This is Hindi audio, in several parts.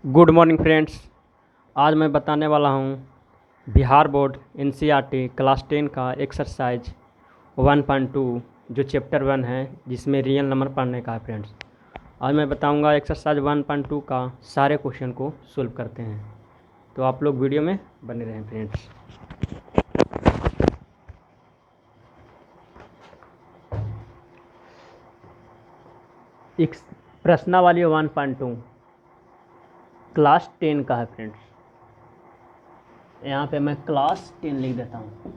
Good morning friends. आज मैं बताने वाला हूँ बिहार बोर्ड एनसीईआरटी क्लास 10 का एक्सरसाइज 1.2 जो चैप्टर 1 है, जिसमें रियल नंबर पढ़ने का है फ्रेंड्स। आज मैं बताऊँगा एक्सरसाइज 1.2 का सारे क्वेश्चन को सोल्व करते हैं, तो आप लोग वीडियो में बने रहें फ्रेंड्स। एक प्रश्नावली 1.2 क्लास 10 का है फ्रेंड्स। यहाँ पे मैं क्लास 10 लिख देता हूँ।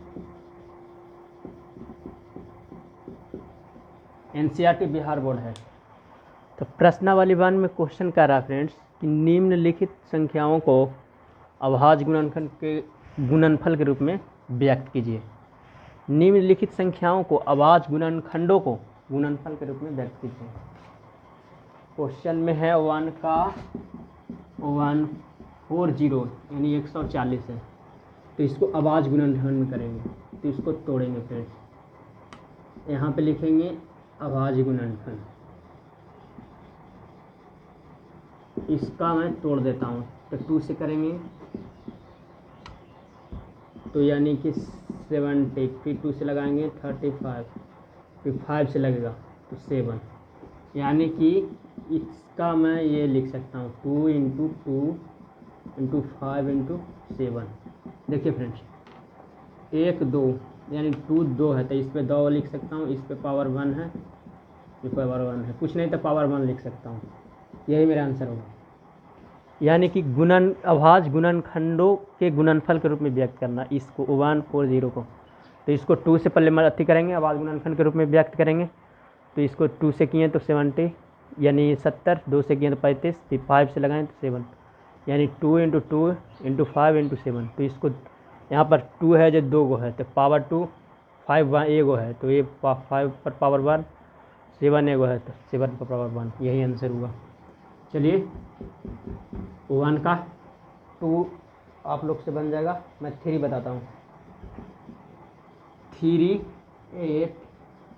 एनसीईआरटी बिहार बोर्ड है। तो प्रश्नावली 1 में क्वेश्चन कर रहा है फ्रेंड्स कि निम्नलिखित संख्याओं को अभाज्य गुणनखंड के गुणनफल के रूप में व्यक्त कीजिए। निम्नलिखित संख्याओं को अभाज्य गुणनखंडों को गुणनफल के रूप में व्यक्त कीजिए। क्वेश्चन में है 1 का 140 यानी 140 है, तो इसको अभाज्य गुणनखंड में करेंगे, तो इसको तोड़ेंगे फ्रेंड्स। यहाँ पे लिखेंगे अभाज्य गुणनखंड। इसका मैं तोड़ देता हूँ, तो 2 से करेंगे तो यानी कि 70, फिर 2 से लगाएंगे 35, फिर 5 से लगेगा तो 7, यानी कि इसका मैं ये लिख सकता हूँ 2 इंटू 5 इंटू 7। देखिए फ्रेंड्स, 1 2 यानी 2 2 है, तो इस पर 2 लिख सकता हूँ, इस पे पावर 1 है, इस पर पावर 1 है, कुछ नहीं तो पावर 1 लिख सकता हूँ। यही मेरा आंसर होगा। यानी कि अभाज्य गुणनखंडों के गुणनफल के रूप में व्यक्त करना इसको 140 को। तो इसको 2 से पहले अति करेंगे, अभाज्य गुणनखंड के रूप में व्यक्त करेंगे। तो इसको 2 से किए तो 70 यानी 70, 2 से किए तो 35, फिर 5 से लगाएं तो 7, यानी 2 इंटू 2 इंटू 5 इंटू 7। तो इसको यहाँ पर 2 है जो 2 गो है, तो पावर 2, 5 1 गो है, तो ये 5 पर पावर 1, 7 1 गो है, तो 7 पर पावर 1। यही आंसर हुआ। चलिए 1 का 2 आप लोग से बन जाएगा। मैं 3 बताता हूँ। 3 8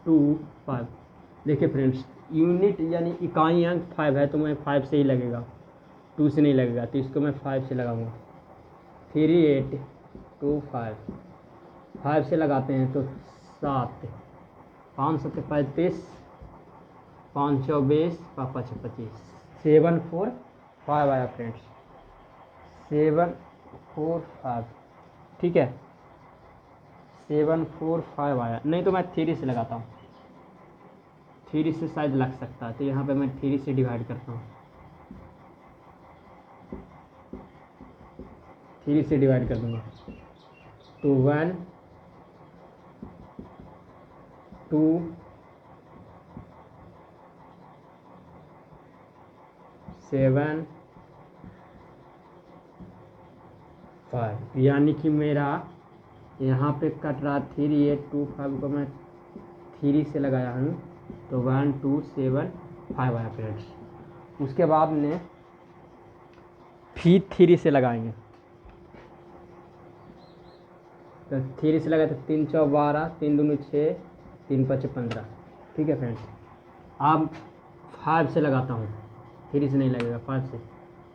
2 5। देखिए फ्रेंड्स, यूनिट यानी इकाई अंक 5 है, तो मैं 5 से ही लगेगा, 2 से नहीं लगेगा, तो इसको मैं 5 से लगाऊंगा। 3 8 2 5 से लगाते हैं तो 7, 5 7 35, 5 24, 5 5 25, 7 4 5 आया फ्रेंड्स, 7 4 5। ठीक है, 7 4 5 आया। नहीं तो मैं 3 से लगाता हूँ, 3 से शायद लग सकता है, तो यहाँ पे मैं 3 से डिवाइड करता हूँ। 3 से डिवाइड कर दूँगा तो 1 2 7 5, यानी कि मेरा यहाँ पे कट रहा 3 8 2 5 को मैं 3 से लगाया हूँ, तो 1 2 7 5 आया फ्रेंड्स। उसके बाद में फिर 3 से लगाएंगे, तो 3 से लगाए तो 3 4 12, 3 2 6, 3 5 15। ठीक है फ्रेंड्स, अब 5 से लगाता हूँ, 3 से नहीं लगेगा, 5 से।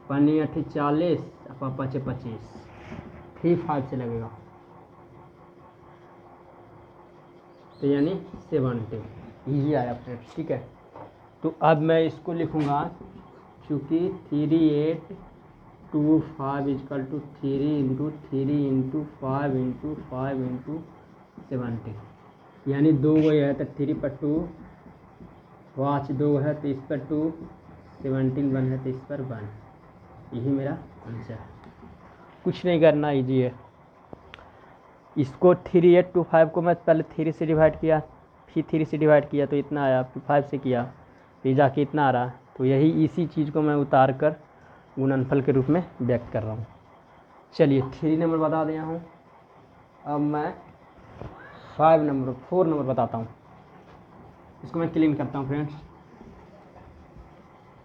5 8 40, 5 5 25, फिर 5 से लगेगा, तो यानी 70। ईजी आया फ्रेंड्स। ठीक है, तो अब मैं इसको लिखूँगा, चूँकि 3 8 2 5 is equal to 3 into 5 into 5 into 70, यानी 2 गो है तो 3 पर 2, 5 2 है तो इस पर 2, 17 1 है तो इस पर 1। यही मेरा आंसर है। कुछ नहीं करना, ईजी है। इसको 3 8 2 5 को मैं पहले 3 से डिवाइड किया, फिर 3 से डिवाइड किया तो इतना आया, फिर 5 से किया, फिर जाके इतना आ रहा। तो यही इसी चीज़ को मैं उतार कर गुणनफल के रूप में व्यक्त कर रहा हूँ। चलिए 3 नंबर बता दिया हूँ। अब मैं 4 नंबर बताता हूँ। इसको मैं क्लीन करता हूँ फ्रेंड्स।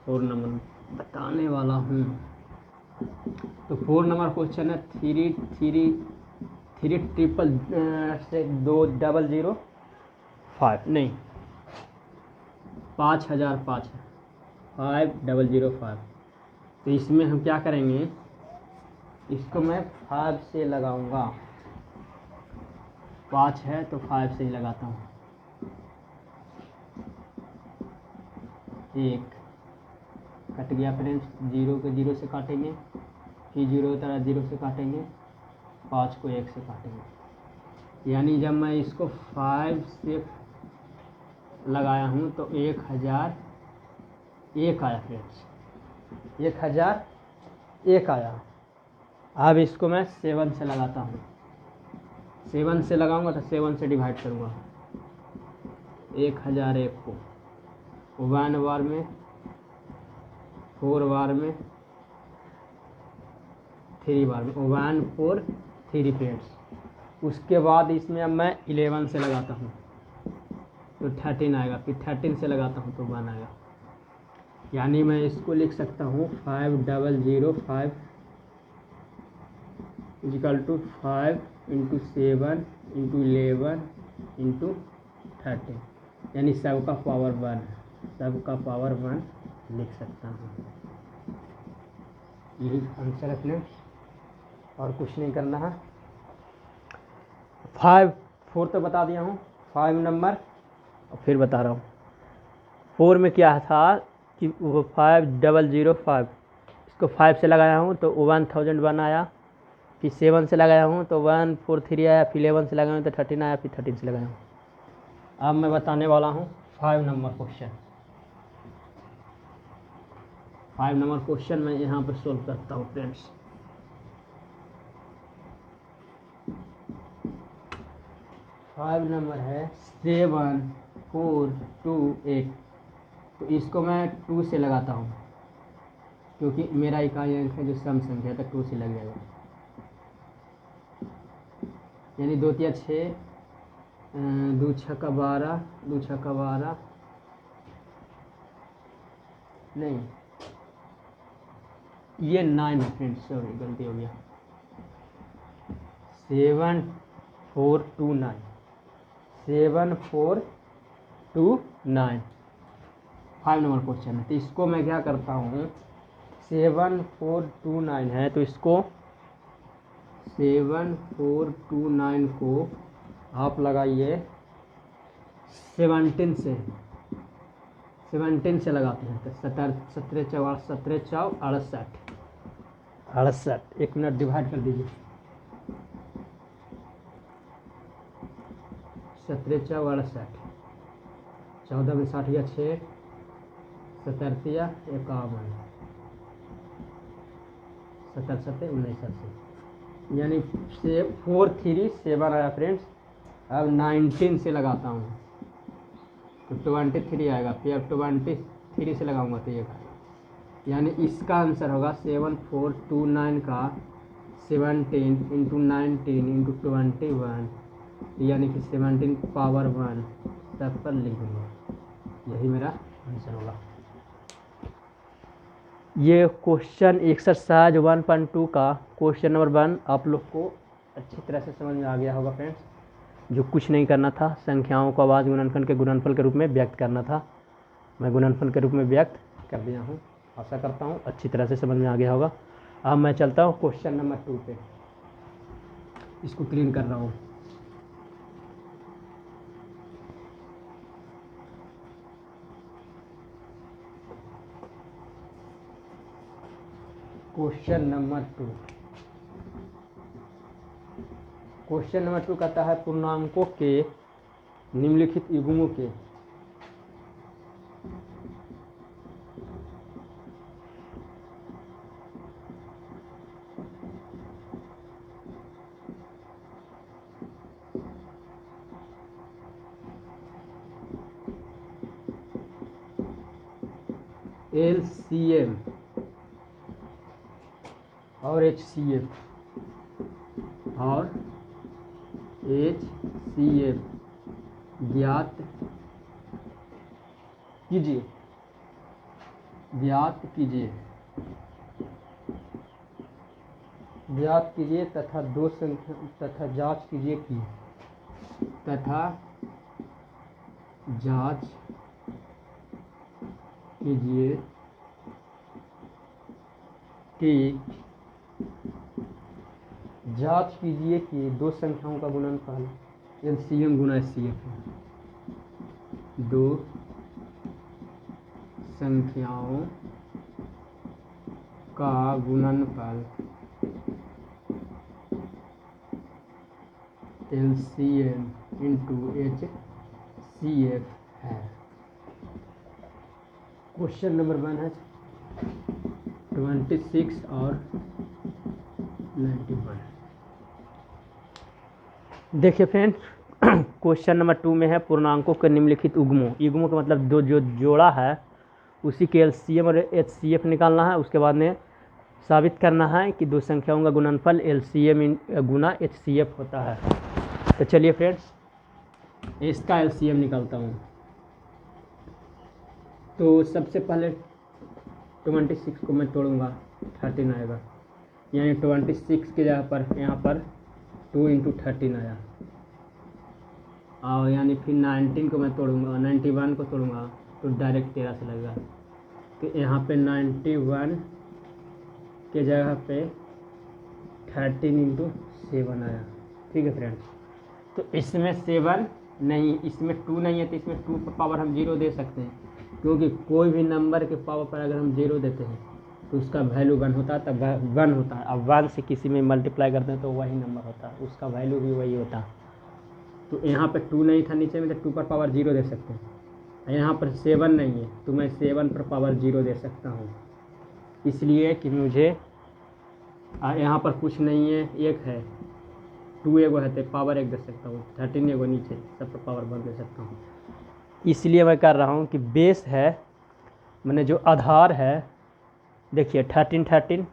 4 नंबर बताने वाला हूँ। तो 4 नंबर क्वेश्चन है 3 ट्रिपल से 2005 नहीं 5005 है, 5005। तो इसमें हम क्या करेंगे, इसको मैं 5 से लगाऊंगा। 5 है तो 5 से ही लगाता हूँ। 1 कट गया फ्रेंड्स, 0 को 0 से काटेंगे, फिर 0 तरह 0 से काटेंगे, 5 को 1 से काटेंगे। यानी जब मैं इसको 5 से लगाया हूँ तो 1001 आया फ्रेंड्स, 1001 आया। अब इसको मैं 7 से लगाता हूँ। 7 से लगाऊंगा तो 7 से डिवाइड करूँगा 1001 को 1 बार में, 4 बार में, 3 बार में, 1 4 3 फ्रेंड्स। उसके बाद इसमें अब मैं 11 से लगाता हूँ तो 13 आएगा, फिर 13 से लगाता हूँ तो 1 आएगा। यानी मैं इसको लिख सकता हूँ 5005 is equal to 5 into 7 into 11 into 13, यानी सबका पावर 1, सबका पावर 1 लिख सकता हूँ। यही आंसर है फ्रेंड्स, और कुछ नहीं करना है। 4 तो बता दिया हूँ, 5 नंबर और फिर बता रहा हूँ। 4 में क्या था कि वो 5005, इसको 5 से लगाया हूँ तो 1001 आया, फिर 7 से लगाया हूँ तो 143 आया, फिर 11 से लगाया हूँ तो 13 आया, फिर 13 से लगाया हूँ। अब मैं बताने वाला हूँ 5 नंबर क्वेश्चन। 5 नंबर क्वेश्चन मैं यहाँ पर सोल्व करता हूँ फ्रेंड्स। फाइव नंबर है 7428, तो इसको मैं 2 से लगाता हूँ क्योंकि मेरा इकाई अंक है जो सम संख्या है, तो 2 से लग जाएगा। यानी 2 तिया 6, 2 छक्का 12, 2 छक्का 12 नहीं, ये 9 है फ्रेंड्स, सॉरी गलती हो गया। 7429, 7429 5 नंबर क्वेश्चन है। तो इसको मैं क्या करता हूँ, 7429 है तो इसको 7429 को आप लगाइए 17 से, 17 से लगाते हैं तो 17 चौक 68, 1 मिनट डिवाइड कर दीजिए, 17 चौक 68, 14 में 60 या 6, 70 या 51, 70 7 19, यानी 437 आया फ्रेंड्स। अब 19 से लगाता हूँ तो 23 आएगा, फिर अब 23 से लगाऊंगा तो ये आएगा। यानी इसका आंसर होगा 7429 का 17 इंटू 19 इंटू 21, यानी कि 17 पावर 1 सब पर लिख दूँगा, यही मेरा आंसर होगा। ये क्वेश्चन एक्सरसाइज 1.2 का क्वेश्चन नंबर 1 आप लोग को अच्छी तरह से समझ में आ गया होगा फ्रेंड्स। जो कुछ नहीं करना था, संख्याओं को आवाज़ गुणनफल के गुणनफल के रूप में व्यक्त करना था, मैं गुणनफल के रूप में व्यक्त कर दिया हूँ। आशा करता हूँ अच्छी तरह से समझ में आ गया होगा। अब मैं चलता हूँ क्वेश्चन नंबर 2 पे, इसको क्लीन कर रहा हूँ। क्वेश्चन नंबर 2, क्वेश्चन नंबर 2 कहता है पूर्णांकों के निम्नलिखित युग्मों के LCM और HCF ज्ञात कीजिए, ज्ञात कीजिए तथा दो संख्या तथा जांच कीजिए कि कि जांच कीजिए कि दो संख्याओं का गुणनफल एलसीएम गुना एचसीएफ है। दो संख्याओं का गुणनफल एलसीएम इंटू एचसीएफ है। क्वेश्चन नंबर 1 है 26 और 91। देखिए फ्रेंड्स, क्वेश्चन नंबर 2 में है पूर्णांकों के निम्नलिखित युग्मों। युग्मों का मतलब दो जो जोड़ा है उसी के एलसीएम और एचसीएफ निकालना है। उसके बाद में साबित करना है कि दो संख्याओं का गुणनफल एलसीएम गुना एचसीएफ होता है। तो चलिए फ्रेंड्स, इसका एलसीएम निकालता हूँ। तो सबसे पहले 26 को मैं तोड़ूंगा, 13 आएगा, यानी 26 के जगह पर यहाँ पर 2 × 13 आया। और यानी फिर 19 को मैं तोड़ूंगा, 91 को तोड़ूंगा तो डायरेक्ट 13 से लगेगा। तो यहाँ पे 91 के जगह पे 13 × 7 आया। ठीक है फ्रेंड्स, तो इसमें 7 नहीं, इसमें 2 नहीं है, तो इसमें 2 पर पावर हम 0 दे सकते हैं, क्योंकि कोई भी नंबर के पावर पर अगर हम 0 देते हैं तो उसका वैल्यू 1 होता है, तब 1 होता है। अब 1 से किसी में मल्टीप्लाई करते हैं तो वही नंबर होता है, उसका वैल्यू भी वही होता है। तो यहाँ पर 2 नहीं था नीचे में, तो 2 पर पावर 0 दे सकते हैं। यहाँ पर 7 नहीं है तो मैं 7 पर पावर 0 दे सकता हूँ, इसलिए कि मुझे यहाँ पर कुछ नहीं है, 1 है, 2 एगो है तो पावर 1 दे सकता हूँ, 13 एगो नीचे, सब पर पावर 1 दे सकता हूँ। इसलिए मैं कर रहा हूँ कि बेस है, मैंने जो आधार है, देखिए 13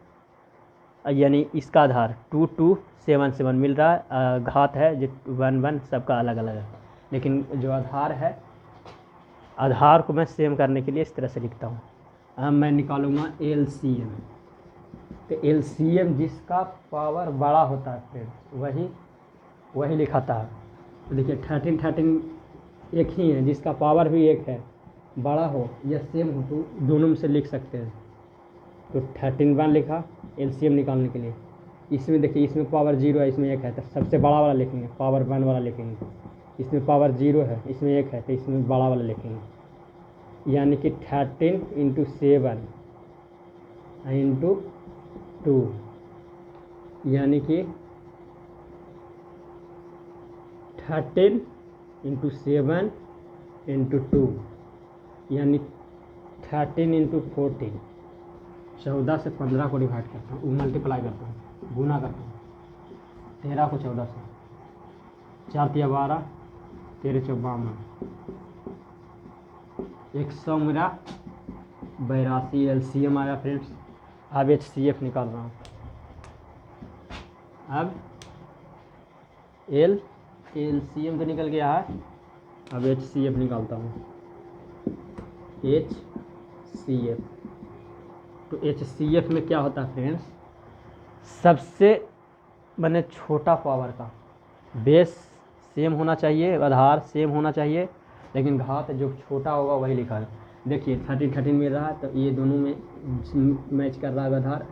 यानी इसका आधार 2 2 7 7 मिल रहा है। घात है जो 1 1 सबका अलग अलग है, लेकिन जो आधार है, आधार को मैं सेम करने के लिए इस तरह से लिखता हूँ। अब मैं निकालूंगा एलसीएम। तो एलसीएम जिसका पावर बड़ा होता है फ्रेंड्स वही लिखाता है। तो देखिए 13 एक ही है, जिसका पावर भी एक है, बड़ा हो या सेम हो तो दोनों में से लिख सकते हैं। तो 13 लिखा एलसीएम निकालने के लिए। इसमें देखिए, इसमें पावर 0 है, इसमें 1 है, तो सबसे बड़ा वाला लिखेंगे, पावर 1 वाला लिखेंगे। इसमें पावर 0 है, इसमें 1 है, तो इसमें बड़ा वाला लिखेंगे। यानी कि 13 × 7 × 2, यानी कि 13 × 7 × 2, यानी 13 × 14। 14 से 15 को डिवाइड करता हूँ, मल्टीप्लाई करता हूँ, गुना करता हूँ। 13 को 14 से, 4 × 12, 13 × 52, 100 मेरा 82 एलसीएम आया फ्रेंड्स। अब एचसीएफ निकाल रहा हूँ। अब एलसीएम तो निकल गया है, अब एचसीएफ निकालता हूँ। एचसीएफ, तो एचसीएफ में क्या होता है फ्रेंड्स, सबसे मैंने छोटा पावर का बेस सेम होना चाहिए, आधार सेम होना चाहिए, लेकिन घात जो छोटा होगा वही लिखा है। देखिए 13 मिल रहा है, तो ये दोनों में मैच कर रहा है आधार,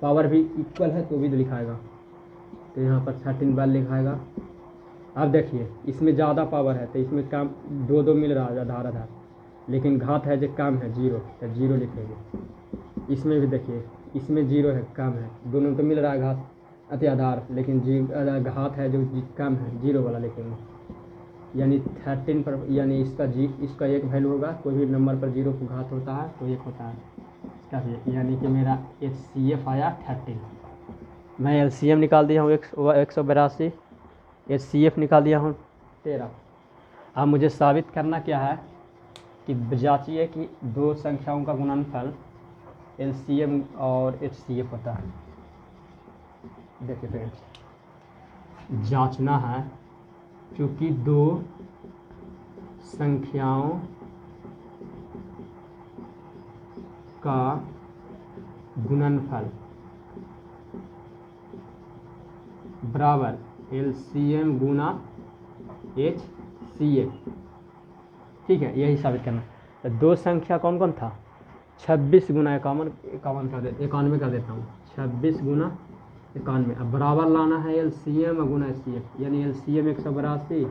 पावर भी इक्वल है तो भी तो लिखाएगा। तो यहाँ पर 13 लिखाएगा। अब देखिए इसमें ज़्यादा पावर है तो इसमें कम 2 2 मिल रहा है आधार, लेकिन घात है जो कम है 0, तो 0 लिखेंगे। इसमें भी देखिए, इसमें 0 है, कम है, दोनों तो मिल रहा है घात अति आधार, लेकिन घात है जो कम है, 0 वाला लिखेंगे। यानी 13 पर, यानी इसका एक वैल्यू होगा, कोई भी नंबर पर 0 को घात होता है तो 1 होता है इसका भी, यानी कि मेरा एचसीएफ आया 13। मैं एलसीएम निकाल दिया हूँ 182, एचसीएफ निकाल दिया हूँ 13। अब मुझे साबित करना क्या है कि जांचिए कि दो संख्याओं का गुणनफल एलसीएम और एचसीएफ होता है। देखिए फ्रेंड्स, जांचना है क्योंकि दो संख्याओं का गुणनफल बराबर एलसीएम गुना एचसीएफ। ठीक है, यही साबित करना। तो दो संख्या कौन कौन था, 26 गुना 91 कर देता हूँ। 26 गुना 91। अब बराबर लाना है LCM गुना HCF, यानी LCM 182,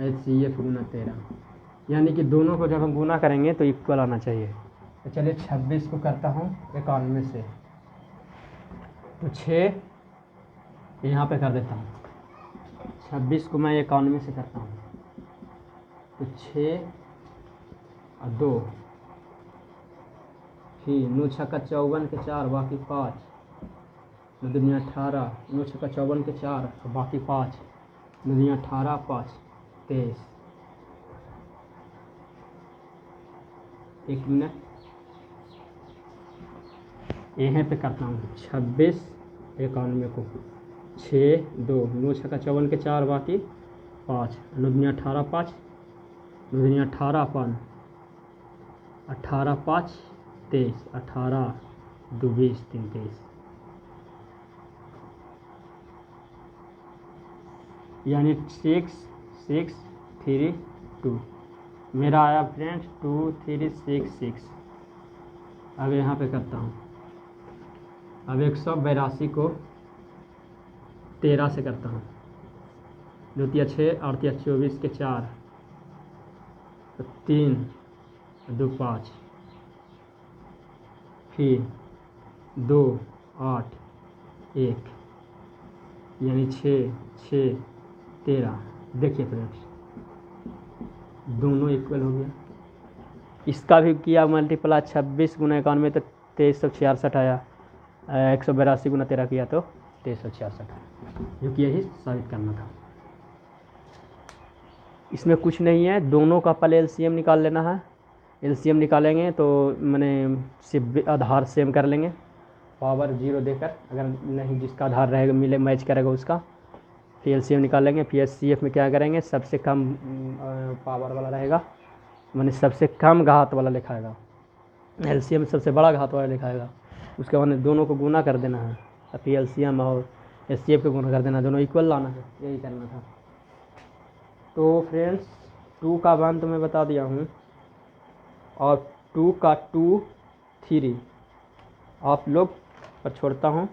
HCF गुना 13, यानी कि दोनों को जब हम गुना करेंगे तो इक्वल आना चाहिए। तो चलिए 26 को करता हूँ 91 से, तो 6 यहाँ पे कर देता हूँ। 26 को मैं 91 से करता हूँ, तो 6 और 2, फिर 9 छक्का 54 के 4 बाकी 5, 9 दूनी 18, 9 छक्का 54 के 4 और बाकी 5, 9 दूनी 18, 5 23। एक मिनट, यहाँ पे करता हूँ 26 91 को, 6 2, 9 छक्का 54 के 4 बाकी 5, 9 दूनी 18, 5, 9 दूनी 18, 5 18 5 23, 18 2 20 3 23, यानी 6 6 3 2 मेरा आया फ्रेंड्स 2 3 6 6। अब यहाँ पे करता हूँ, अब 182 को 13 से करता हूँ, 2 तिया 6 8 तिया 24 के 4, 3 2 5, फिर 2 8 1, यानी 6 6 13। देखिए फ्रेंड्स दोनों इक्वल हो गया। इसका भी किया मल्टीप्लाई 26 गुना 91 तो 2366 आया, 182 गुना 13 किया तो 2366, जो कि यही साबित करना था। इसमें कुछ नहीं है, दोनों का पहले LCM निकाल लेना है। LCM निकालेंगे तो मैंने आधार सेम कर लेंगे, पावर 0 देकर, अगर नहीं जिसका आधार रहेगा मिले मैच करेगा उसका, फिर LCM निकालेंगे। फिर HCF में क्या करेंगे, सबसे कम पावर वाला रहेगा, मैंने सबसे कम घात वाला लिखाएगा, LCM सबसे बड़ा घात वाला लिखाएगा। उसके बाद दोनों को गुना कर देना है, और फिर LCM और HCF को गुना कर देना, दोनों इक्वल लाना है, यही करना था। तो फ्रेंड्स 2 का वन तो मैं बता दिया हूँ, और 2 का 2 3 आप लोग पर छोड़ता हूँ,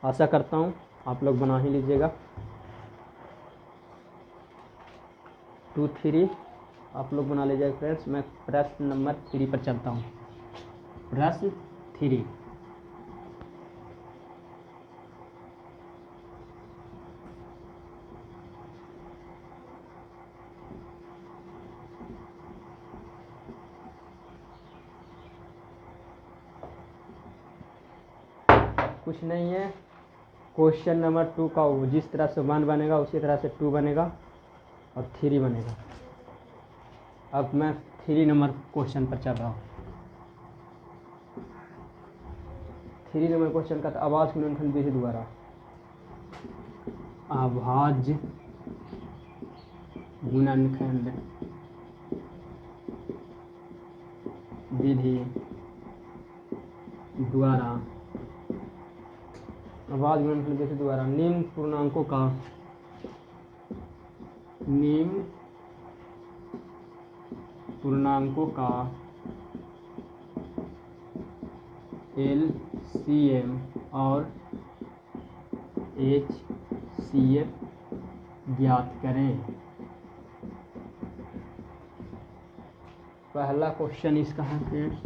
आशा करता हूँ आप लोग बना ही लीजिएगा। 2 3 आप लोग बना लीजिएगा फ्रेंड्स। मैं प्रश्न नंबर 3 पर चलता हूँ। प्रश्न 3, कुछ नहीं है। क्वेश्चन नंबर 2 का जिस तरह से 1 बनेगा उसी तरह से 2 बनेगा और 3 बनेगा। अब मैं 3 नंबर क्वेश्चन पर चल रहा हूँ। 3 नंबर क्वेश्चन का आवाज़ गुणनखंड विधि द्वारा, आवाज गुणनखंड विधि द्वारा, आवाज गुणनखंड विधि द्वारा निम्न पूर्णांकों का LCM और HCF ज्ञात करें। पहला क्वेश्चन इसका है फ्रेंड्स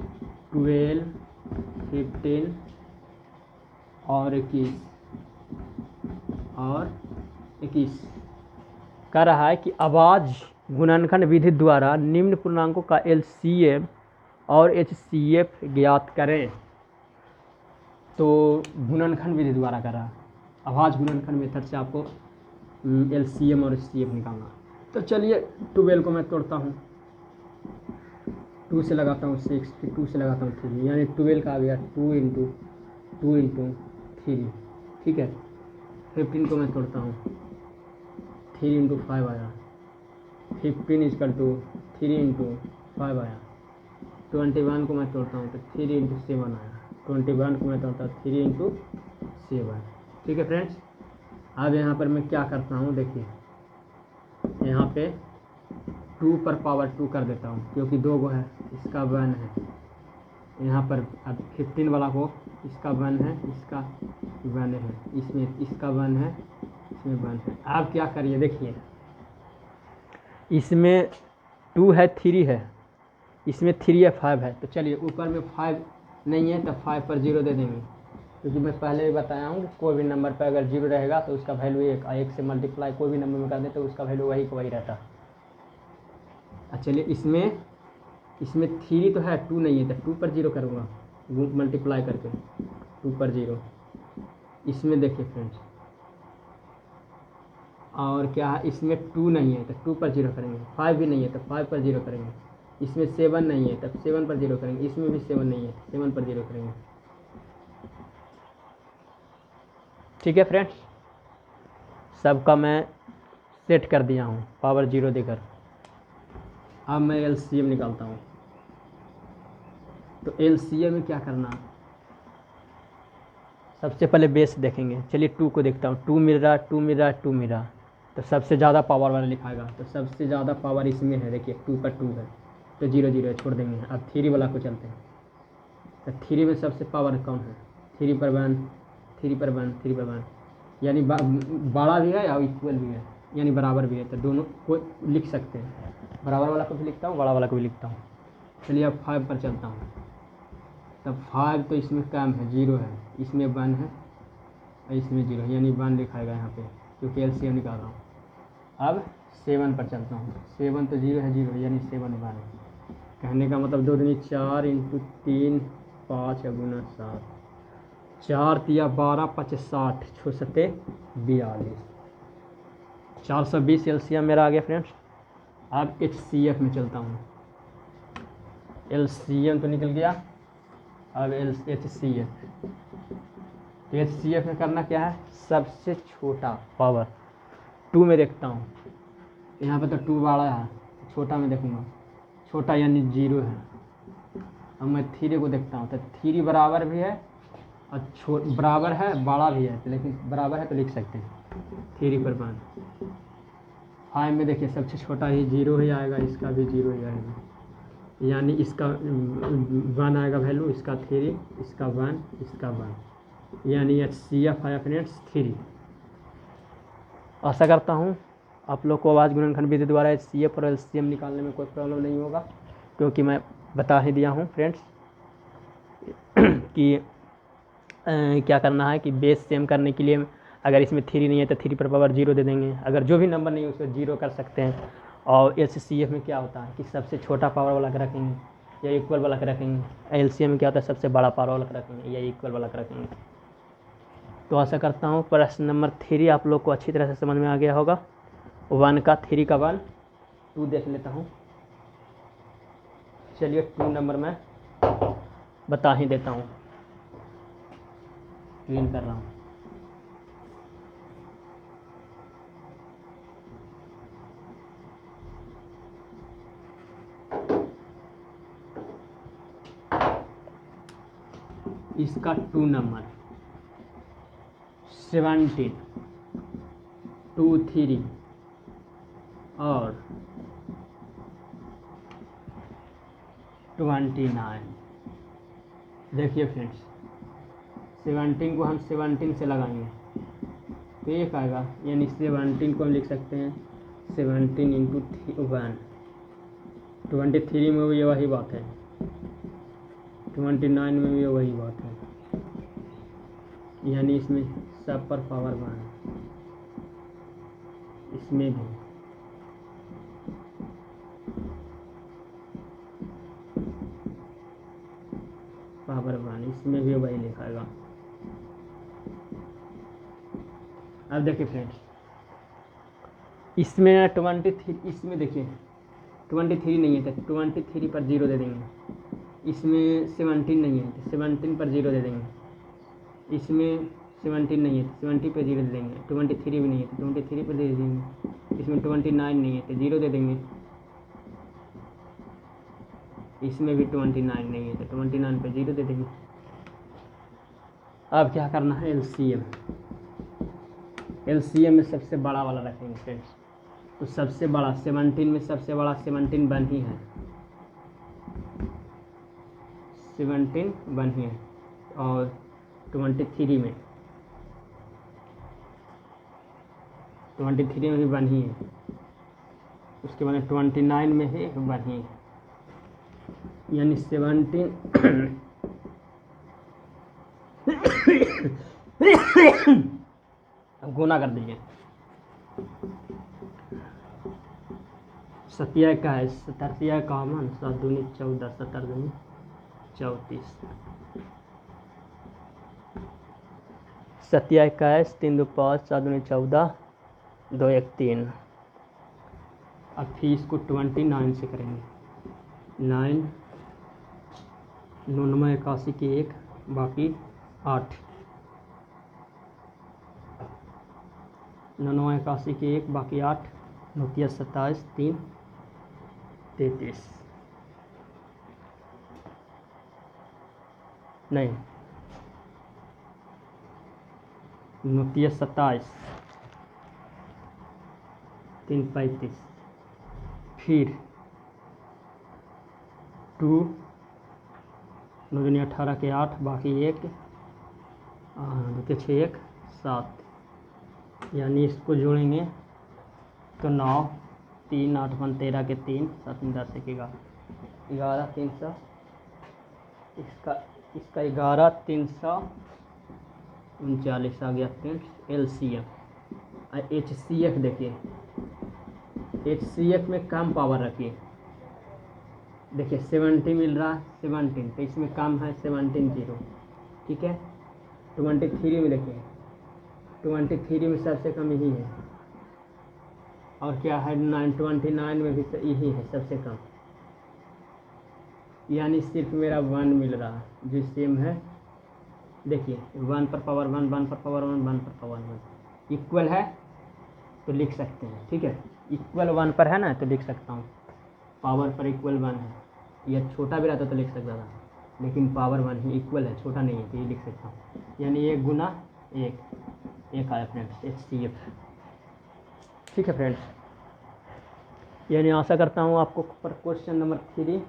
12 15 और 21 कह रहा है कि आवाज गुणनखंड विधि द्वारा निम्न पूर्णांकों का LCM और HCF ज्ञात करें। तो गुणनखंड विधि द्वारा कर रहा है, आवाज गुणनखंड मेथड से आपको LCM और HCF निकालना। तो चलिए 12 को मैं तोड़ता हूँ, 2 से लगाता हूँ 6, फिर 2 से लगाता हूँ 3, यानी 12 का आ गया 2 इंटू 3, ठीक है। 15 को मैं तोड़ता हूँ, 3 इंटू 5 आया, 15 इजकल टू 3 इंटू 5 आया। 21 को मैं तोड़ता हूँ तो 3 इंटू 7 आया, 21 को मैं तोड़ता हूँ 3 इंटू 7, ठीक है फ्रेंड्स। अब यहाँ पर मैं क्या करता हूँ, देखिए यहाँ पे 2 पर पावर 2 कर देता हूँ, क्योंकि 2 गो है, इसका 1 है, यहाँ पर अब 15 वाला को इसका 1 है, इसका 1 है, इसमें इसका 1 है, इसमें 1 है। आप क्या करिए देखिए, इसमें 2 है, 3 है, इसमें 3 है, 5 है। तो चलिए ऊपर में 5 नहीं है तो 5 पर 0 दे देंगे, क्योंकि मैं पहले भी बताया हूँ कि कोई भी नंबर पर अगर 0 रहेगा तो उसका वैल्यू 1 से मल्टीप्लाई कोई भी नंबर में कर दें तो उसका वैल्यू वही का वही रहता। चलिए इसमें 3 तो है, 2 नहीं है तो 2 पर 0 करूँगा मल्टीप्लाई करके, 2 पर 0। इसमें देखिए फ्रेंड्स, और क्या है, इसमें 2 नहीं है तो 2 पर 0 करेंगे, 5 भी नहीं है तो 5 पर 0 करेंगे, इसमें 7 नहीं है तब 7 पर 0 करेंगे, इसमें भी 7 नहीं है तो 7 पर 0 करेंगे। ठीक है फ्रेंड्स, सबका मैं सेट कर दिया हूँ पावर 0 देकर। अब मैं LCM निकालता हूँ। तो LCM में क्या करना, सबसे पहले बेस देखेंगे। चलिए 2 को देखता हूँ, 2 मिल रहा, 2 मिल रहा, 2 मिल रहा, तो सबसे ज़्यादा पावर वाला लिखाएगा। तो सबसे ज़्यादा पावर इसमें है, देखिए 2 पर 2 है तो 0 0 है, छोड़ देंगे। अब 3 वाला को चलते हैं। तो 3 में सबसे पावर कौन है, 3 पर 1, 3 पर 1, 3 पर 1, यानी बड़ा भी है और इक्वल भी है, यानी बराबर भी है। तो दोनों को लिख सकते हैं, बराबर वाला को भी लिखता हूँ, बड़ा वाला को भी लिखता हूँ। चलिए अब 5 पर चलता हूँ। तब 5 तो इसमें कम है, 0 है, इसमें 1 है और इसमें 0 है, यानी 1 लिखाएगा यहाँ पे, क्योंकि LCM निकाल रहा हूँ। अब 7 पर चलता हूँ। 7 तो 0 है, 0 यानी 7 1 है। कहने का मतलब 2 दूनी 4 इंटू 3 5 गुना 7, 4 तिया 12 5 60 6 सत्ते 42, 420 LCM मेरा आ गया फ्रेंड्स। अब HCF में चलता हूँ। LCM तो निकल गया, अब HCF। तो HCF में करना क्या है, सबसे छोटा पावर 2 में देखता हूँ। यहाँ पे तो 2 बड़ा है, छोटा में देखूँगा, छोटा यानी 0 है। अब मैं 3 को देखता हूँ, तो 3 बराबर भी है और बराबर है, बड़ा भी है, लेकिन बराबर है तो लिख सकते हैं 3 पर 1। 5 में देखिए सबसे छोटा ही 0 ही आएगा, इसका भी 0 ही आएगा, यानी इसका 1 आएगा वैल्यू, इसका 3, इसका 1, इसका 1, यानी HCF आया फ्रेंड्स 3। आशा करता हूँ आप लोग को आवाज़ गुणनखंड विधि द्वारा HCF और LCM निकालने में कोई प्रॉब्लम नहीं होगा, क्योंकि मैं बता ही दिया हूँ फ्रेंड्स कि क्या करना है। कि बेस सेम करने के लिए अगर इसमें 3 नहीं है तो 3 पर पावर 0 दे देंगे, अगर जो भी नंबर नहीं है उसको 0 कर सकते हैं। और HCF में क्या होता है कि सबसे छोटा पावर वाला का रखेंगे या इक्वल वाला का रखेंगे, LCM में क्या होता है सबसे बड़ा पावर वाला का रखेंगे या इक्वल वाला का रखेंगे। तो आशा करता हूँ प्रश्न नंबर 3 आप लोग को अच्छी तरह से समझ में आ गया होगा। 1 का 3 का 1, 2 देख लेता हूँ। चलिए 2 नंबर में बता ही देता हूँ, क्लीन कर रहा हूँ। इसका 2 नंबर 17 2 3 और 29। देखिए फ्रेंड्स, 17 को हम 17 से लगाएंगे तो 1 आएगा, यानी 17 को हम लिख सकते हैं 17 इंटू 1। 23 में भी वही बात है, 29 में भी वही बात है, यानी इसमें सब पर पावर 1, इसमें भी पावर 1, इसमें भी वही लिखाएगा। अब देखिए फ्रेंड्स, इसमें 23, इसमें देखिए 23 नहीं है तो 23 पर 0 दे देंगे, इसमें 17 नहीं है तो 17 पर 0 दे देंगे, इसमें 17 नहीं है तो 20 पर 0 दे देंगे, 23 भी नहीं है तो 23 पर दे देंगे, इसमें 29 नहीं है तो 0 दे देंगे, इसमें भी 29 नहीं है तो 29 पर 0 दे देंगे। अब क्या करना है, LCM में सबसे बड़ा वाला रखेंगे फ्रेंड्स। तो सबसे बड़ा 17 में सबसे बड़ा 17 1 ही है, 17 1 ही है, और 23 में 23 में भी 1 ही है, उसके बाद 29 में ही 1 ही है, यानी 17 अब गुना कर दीजिए। 7 का है, 17 कॉमन, 7 दूनी 14, 17 दूनी 34, 7 का है, 3 2 5, 7 दूनी 14, 2 1 3। अब फिर इसको 29 से करेंगे, 9 99 81 की 1 बाकी 8, 99 81 की 1 बाकी 8, 29 27 3 33, नहीं 29 27 3 35, फिर 2 9 दूनी 18 के 8 बाकी 1 2 के 6 1 7, यानी इसको जोड़ेंगे तो 9 3 8 1 13 के 3 7 10 1 11 300, इसका 11 339 आ गया फ्रेंड्स LCM। HCF देखिए, HCF में कम पावर रखिए, देखिए 70 मिल रहा है, 17 तो इसमें कम है 17 0, ठीक है। 23 में देखिए, 23 में सबसे कम यही है, और क्या है 29 में भी यही है सबसे कम, यानी सिर्फ मेरा 1 मिल रहा है जो सेम है। देखिए 1 पर पावर 1, 1 पर पावर 1, 1 पर पावर 1 इक्वल है तो लिख सकते हैं, ठीक है। इक्वल 1 पर है ना तो लिख सकता हूँ, पावर पर इक्वल 1 है, यह छोटा भी रहता तो लिख सकता था, लेकिन पावर 1 ही इक्वल है, छोटा नहीं है, तो ये लिख सकता हूँ, यानी 1 गुना 1 आया फ्रेंड्स HCF, ठीक है फ्रेंड्स। यानी आशा करता हूँ आपको पर क्वेश्चन नंबर 3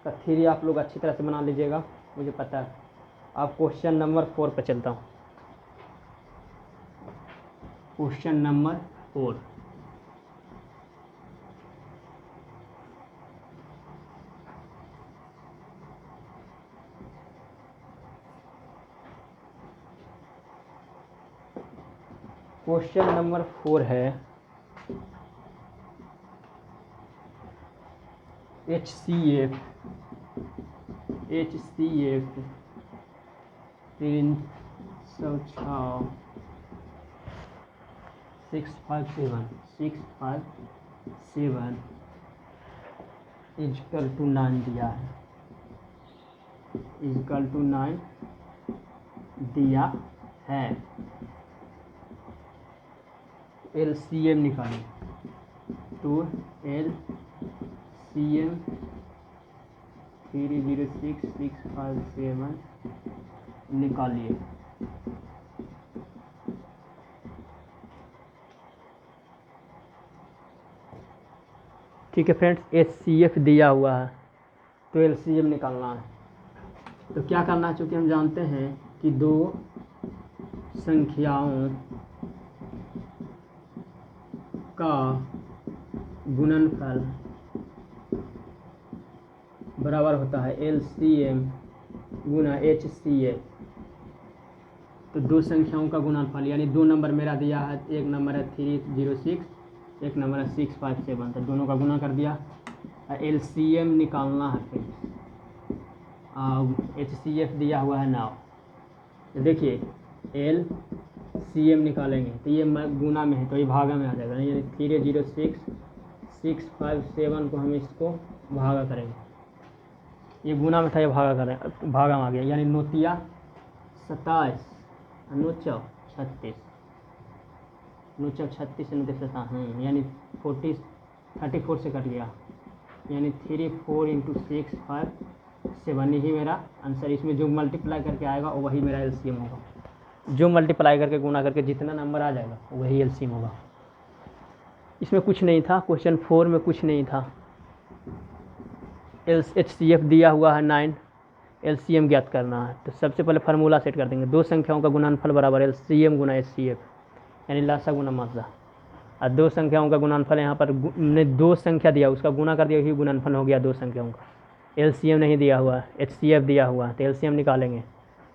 का 3 आप लोग अच्छी तरह से बना लीजिएगा, मुझे पता है। अब क्वेश्चन नंबर 4 पर चलता हूँ। क्वेश्चन नंबर 4, क्वेश्चन नंबर 4 है HCF 306 657 इजकल टू 9 दिया है, इजकल टू 9 दिया है। LCM निकालिए, तो LCM 306657 निकालिए। ठीक है फ्रेंड्स, HCF दिया हुआ है तो LCM निकालना है। तो क्या करना है, चूँकि हम जानते हैं कि दो संख्याओं का गुणनफल बराबर होता है LCM गुना HCF। तो दो संख्याओं का गुणनफल, यानी 2 नंबर मेरा दिया है, एक नंबर है 306, एक नंबर है 657, तो दोनों का गुना कर दिया। LCM निकालना है फ्रेंड्स। HCF दिया हुआ है 9, तो देखिए LCM निकालेंगे तो ये गुना में है तो ये भागा में आ जाएगा, यानी 306 657 को हम इसको भागा करेंगे, ये गुना में था, ये भागा करें, भागा में आ गया, यानी 9 तिया 27 9 चौ 36, 9 चौ 36 से 9 7, यानी 34 से कट गया, यानी 34 × 6 5 7 ही मेरा आंसर। इसमें जो मल्टीप्लाई करके आएगा वही मेरा LCM होगा, जो मल्टीप्लाई करके गुना करके जितना नंबर आ जाएगा वही LCM होगा। इसमें कुछ नहीं था, क्वेश्चन 4 में कुछ नहीं था। HCF दिया हुआ है 9, एलसीएम ज्ञात करना है। तो सबसे पहले फार्मूला सेट कर देंगे, दो संख्याओं का गुणनफल बराबर एलसीएम गुना एचसीएफ, यानी लासा गुना मात्रा। और दो संख्याओं का गुणनफल यहाँ पर ने दो संख्या दिया, उसका गुना कर दिया, यही गुणनफल हो गया दो संख्याओं का। एलसीएम नहीं दिया हुआ, एचसीएफ दिया हुआ, तो एलसीएम निकालेंगे।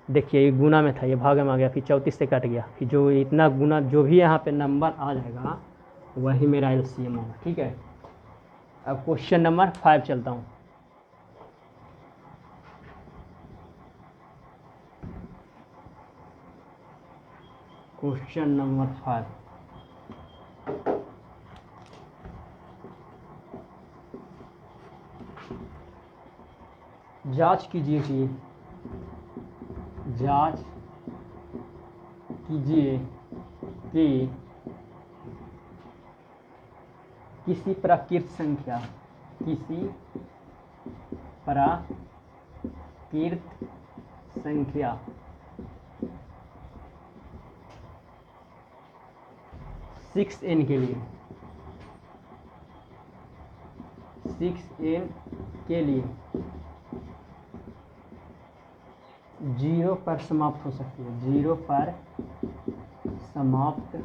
देखिए ये गुना में था, ये भाग में आ गया, फिर 34 से कट गया, फिर जो इतना गुना जो भी यहाँ पे नंबर आ जाएगा वही मेरा एलसीएम होगा। ठीक है, अब क्वेश्चन नंबर 5 चलता हूँ। क्वेश्चन नंबर 5, जांच कीजिए कि किसी प्राकृत संख्या 6n के लिए 0 पर समाप्त हो सकती है, 0 पर समाप्त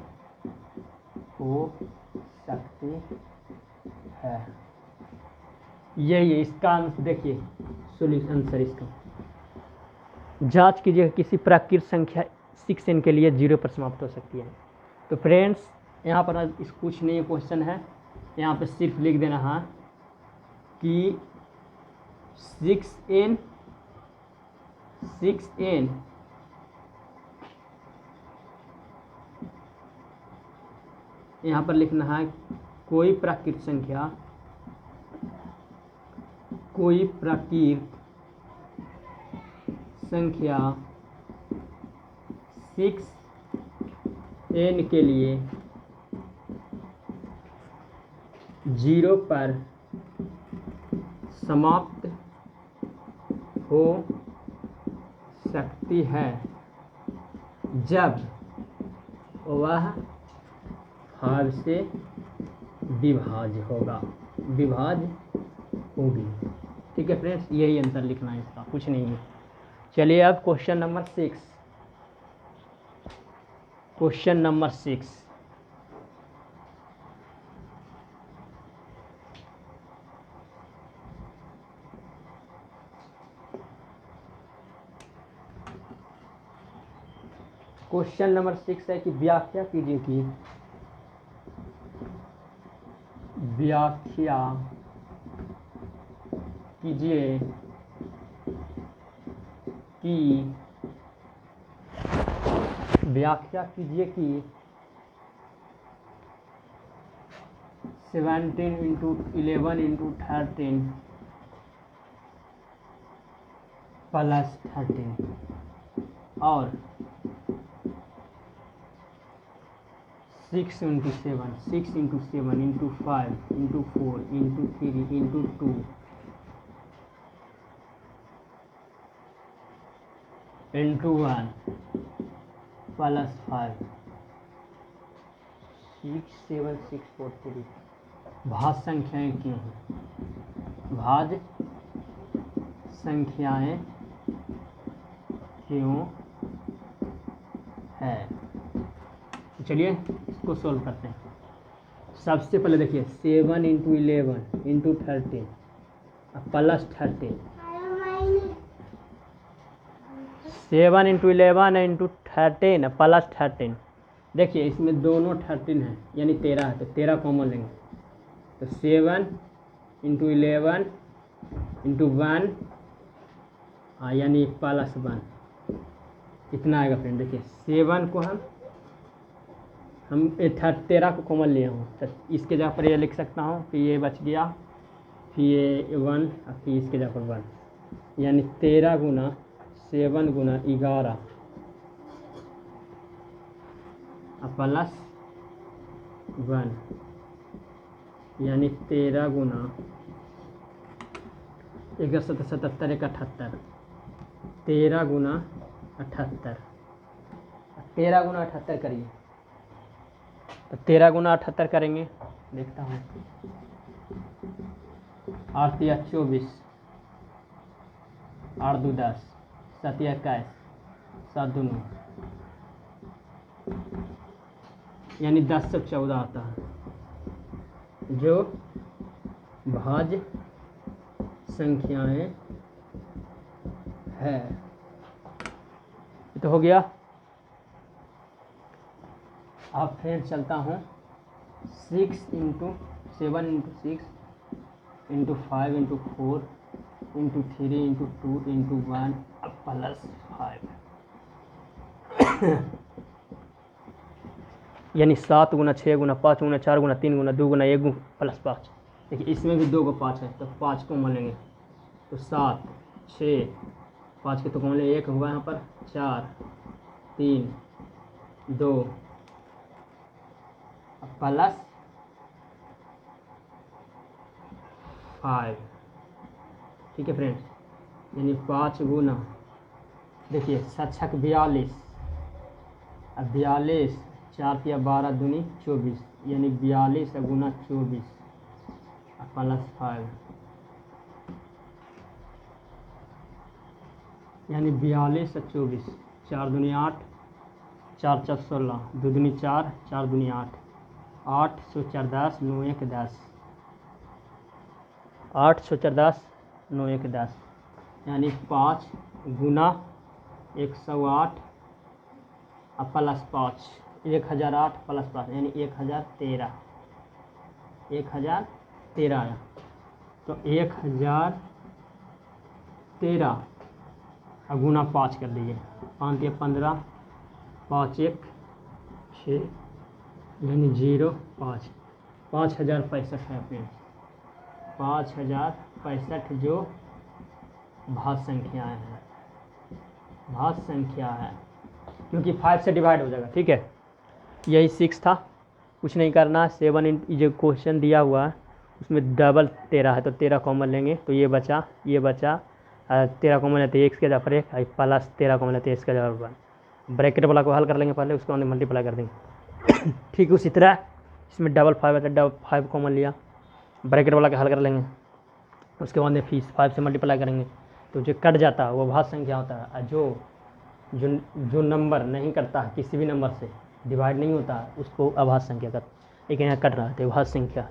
हो सकती है। यही है इसका आंसर। देखिए सोल्यूशन आंसर इसका, जांच कीजिए किसी प्राकृत संख्या 6n के लिए 0 पर समाप्त हो सकती है। तो फ्रेंड्स यहाँ पर इस कुछ नहीं क्वेश्चन है, यहाँ पर सिर्फ लिख देना है कि 6n यहाँ पर लिखना है कोई प्राकृत संख्या 6n के लिए 0 पर समाप्त हो सकती है जब वह 5 से विभाज्य होगी। ठीक है फ्रेंड्स, यही आंसर लिखना है इसका, कुछ नहीं है। चलिए अब question number 6। Question number 6, question number 6 है कि व्याख्या कीजिए कि 17 × 11 × 13 + 13 और 6 × 7 × 5 × 4 × 3 × 2 × 1 + 5 6 7 6 4 3 भाज्य संख्याएं क्यों हैं? भाज्य संख्याएं क्यों है? चलिए इसको सोल्व करते हैं। सबसे पहले देखिए 7 × 11 × 13 + 13, 7 × 11 × 13 + 13। देखिए इसमें दोनों 13 है यानी 13 है, तो 13 कॉमन लेंगे, तो 7 × 11 × 1 यानी +1 इतना आएगा फ्रेंड। देखिए 7 को हम 13 को कॉमन लिया हूँ, तो इसके जगह पर ये लिख सकता हूँ, फिर ये बच गया, फिर ये 1 और फिर इसके जगह पर 1, यानी 13 × 7 × 11 + 1 यानी 13 × 1 7 77 1 78, 13 × 78, 13 × 78 करिए, तो 13 × 78 करेंगे, देखता हूँ 8 × 24 8 2 10, 7 21, 7 2 9, यानी 10 से 14 आता है, जो भाज्य संख्याएं है। तो हो गया। अब फिर चलता हूँ 6 into 7 into 6 into 5 into 4 into 3 into 2 into 1 plus 5, यानी 7 गुना 6 गुना 5 गुना 4 गुना 3 गुना 2 गुना 1 प्लस 5। देखिए इसमें भी 2 को 5 है, तो 5 को मिलेंगे, तो 7 6 5 के तो कॉमन ले 1 हुआ यहाँ पर, 4 3 2 प्लस 5। ठीक है फ्रेंड्स, यानी 5 गुना, देखिए 7 छक 42, अब 42 4 या 12 दूनी 24, यानी 42 गुना 24 प्लस 5, यानी 42 और 24, 4 दूनी 8, 4 4 16, 2 दूनी 4, 4 दूनी 8, 8 सौ 4 10, 9 1 10, 8 सौ 4 10, 9 1 10, यानी 5 गुना 108 प्लस 5, 1008 प्लस 5, यानी 1013, 1013 आया। तो 1013 गुना 5 कर दीजिए, 5 या 15, 5 1 6, यानी 0 5, 5065 है फ्रेंड्स, 5065 जो भाज्य संख्याएँ हैं, भाज्य संख्या है, क्योंकि 5 से डिवाइड हो जाएगा। ठीक है, यही 6 था, कुछ नहीं करना। 7 जो क्वेश्चन दिया हुआ है उसमें डबल 13 है, तो 13 कॉमन लेंगे, तो ये बचा 13 कॉमन लेते हैं, x के जगह पर 1 प्लस 13 कॉमन लेते हैं, इसके जगह पर 1, ब्रैकेट वाला को हल कर लेंगे पहले, उसको हमने मल्टीप्लाई कर देंगे। ठीक उसी तरह इसमें डबल 5 है, डबल 5 कॉमन लिया, ब्रैकेट वाला का हल कर लेंगे, उसके बाद में फीस 5 से मल्टीप्लाई करेंगे, तो जो कट जाता है वो भाज्य संख्या होता है, और जो नंबर नहीं करता है, किसी भी नंबर से डिवाइड नहीं होता है, उसको अभाज्य संख्या का, लेकिन यहाँ कट रहा है तो भाज्य संख्या।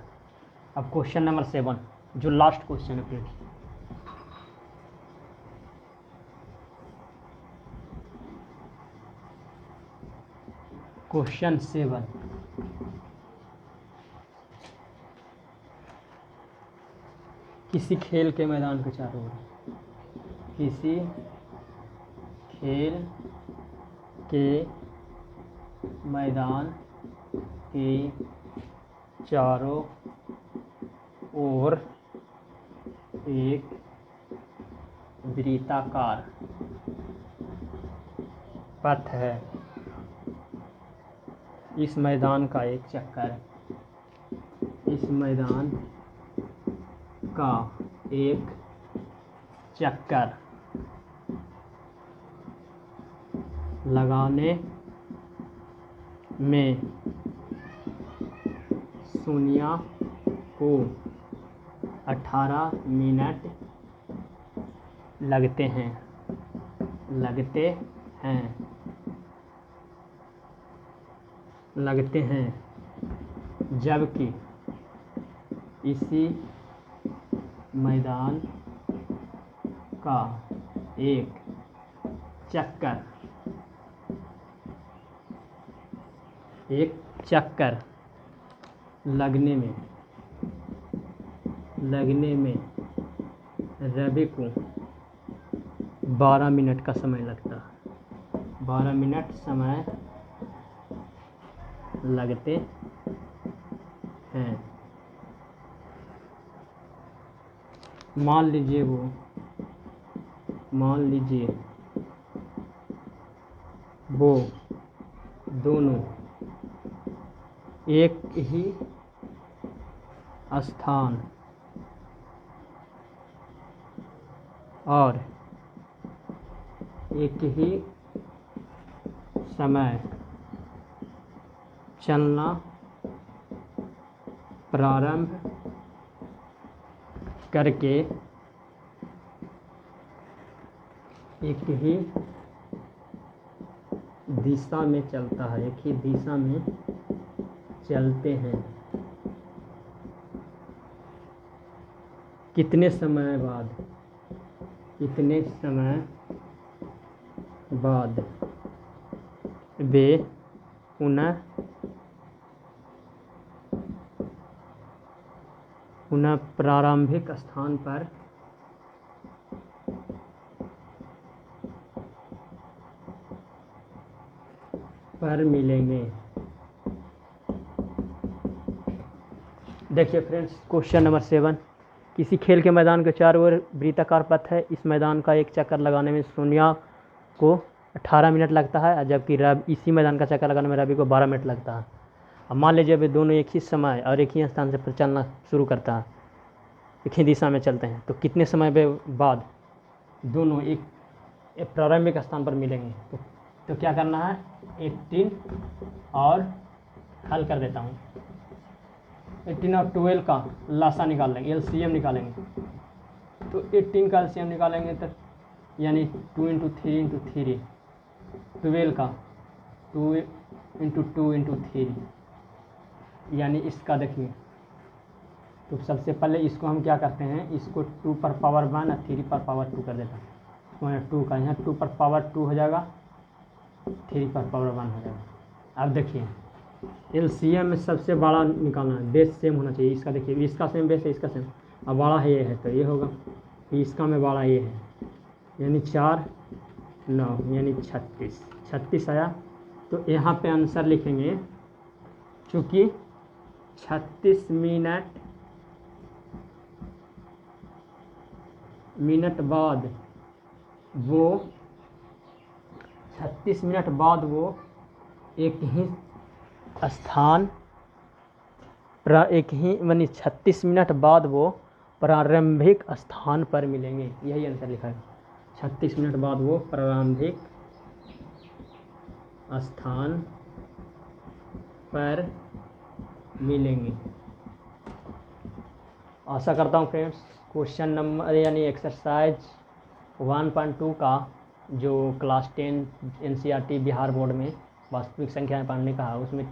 अब क्वेश्चन नंबर 7 जो लास्ट क्वेश्चन है फ्रेंड्स, क्वेश्चन 7 किसी खेल के मैदान के चारों ओर, किसी खेल के मैदान के चारों ओर एक वृत्ताकार पथ है, इस मैदान का एक चक्कर है, इस मैदान का एक चक्कर लगाने में सोनिया को 18 मिनट लगते हैं, जबकि इसी मैदान का एक चक्कर लगने में रवि को 12 मिनट का समय लगता है, 12 मिनट समय लगते हैं। मान लीजिए वो दोनों एक ही स्थान और एक ही समय चलना प्रारंभ करके एक ही दिशा में चलता है, एक ही दिशा में चलते हैं। कितने समय बाद, कितने समय बाद वे पुनः प्रारंभिक स्थान पर मिलेंगे। देखिए फ्रेंड्स, क्वेश्चन नंबर 7, किसी खेल के मैदान के चारों ओर वृत्ताकार पथ है। इस मैदान का एक चक्कर लगाने में सोनिया को 18 मिनट लगता है, जबकि इसी मैदान का चक्कर लगाने में रवि को 12 मिनट लगता है। अब मान लीजिए वे दोनों एक ही समय और एक ही स्थान से चलना शुरू करता है, एक ही दिशा में चलते हैं, तो कितने समय बाद दोनों एक प्रारंभिक स्थान पर मिलेंगे। तो क्या करना है, 18 और हल कर देता हूँ। 18 और 12 का लासा निकाल लेंगे, LCM निकालेंगे। तो 18 का LCM निकालेंगे तो यानी 2 × 3 × 3, 12 का 2 × 2 × 3, यानी इसका देखिए। तो सबसे पहले इसको हम क्या करते हैं, इसको 2 पर पावर 1 और 3 पर पावर 2 कर देता हूँ। तो यहाँ 2 का, यहाँ 2 पर पावर 2 हो जाएगा, 3 पर पावर 1 हो जाएगा। अब देखिए LCM में सबसे बड़ा निकालना है, बेस सेम होना चाहिए। इसका देखिए, इसका सेम बेस है, इसका सेम, अब बड़ा है ये है तो ये होगा, इसका में बड़ा ये है, यानी 4 9 यानी 36 आया। तो यहाँ पे आंसर लिखेंगे, चूँकि 36 मिनट बाद वो 36 मिनट बाद वो एक ही स्थान यानी 36 मिनट बाद वो प्रारंभिक स्थान पर मिलेंगे। यही आंसर लिखा है, 36 मिनट बाद वो प्रारंभिक स्थान पर मिलेंगे। आशा करता हूँ फ्रेंड्स, क्वेश्चन नंबर यानी एक्सरसाइज 1.2 का जो क्लास 10 NCERT बिहार बोर्ड में वास्तविक संख्याएं पढ़ने का है, उसमें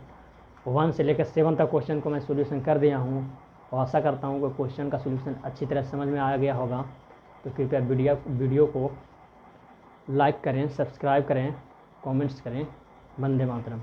1 से लेकर 7 तक क्वेश्चन को मैं सॉल्यूशन कर दिया हूँ। और आशा करता हूँ कि क्वेश्चन का सॉल्यूशन अच्छी तरह समझ में आ गया होगा। तो कृपया वीडियो को लाइक करें, सब्सक्राइब करें, कमेंट्स करें। वंदे मातरम।